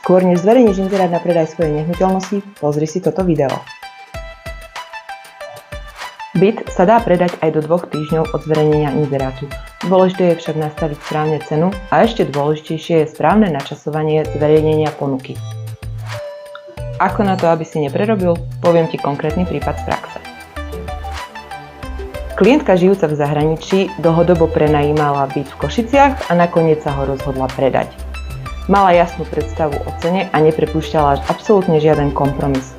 Skôr než zverejníš inzerát na predaj svojej nehnuteľnosti, pozri si toto video. Byt sa dá predať aj do 2 týždňov od zverejnenia inzerátu. Dôležité je však nastaviť správne cenu a ešte dôležitejšie je správne načasovanie zverejnenia ponuky. Ako na to, aby si neprerobil, poviem ti konkrétny prípad z praxe. Klientka žijúca v zahraničí dlhodobo prenajímala byt v Košiciach a nakoniec sa ho rozhodla predať. Mala jasnú predstavu o cene a neprepúšťala absolútne žiaden kompromis.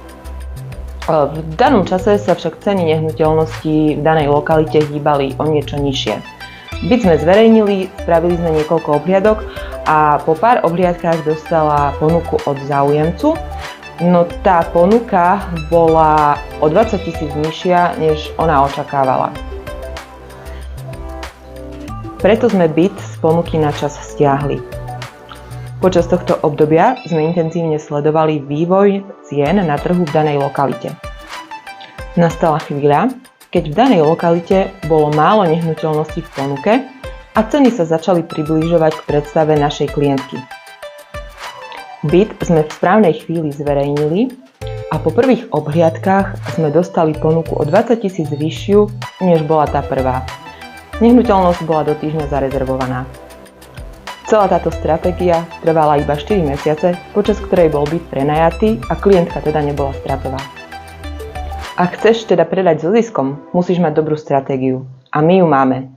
V danom čase sa však ceny nehnuteľností v danej lokalite hýbali o niečo nižšie. Byt sme zverejnili, spravili sme niekoľko obhliadok a po pár obhliadkách dostala ponuku od záujemcu. No tá ponuka bola o 20 000 nižšia, než ona očakávala. Preto sme byt z ponuky na čas stiahli. Počas tohto obdobia sme intenzívne sledovali vývoj cien na trhu v danej lokalite. Nastala chvíľa, keď v danej lokalite bolo málo nehnuteľností v ponuke a ceny sa začali približovať k predstave našej klientky. Byt sme v správnej chvíli zverejnili a po prvých obhliadkách sme dostali ponuku o 20 000 vyššiu, než bola tá prvá. Nehnuteľnosť bola do týždňa zarezervovaná. Celá táto stratégia trvala iba 4 mesiace, počas ktorej bol byt prenajatý a klientka teda nebola stratová. Ak chceš teda predať so ziskom, musíš mať dobrú stratégiu. A my ju máme.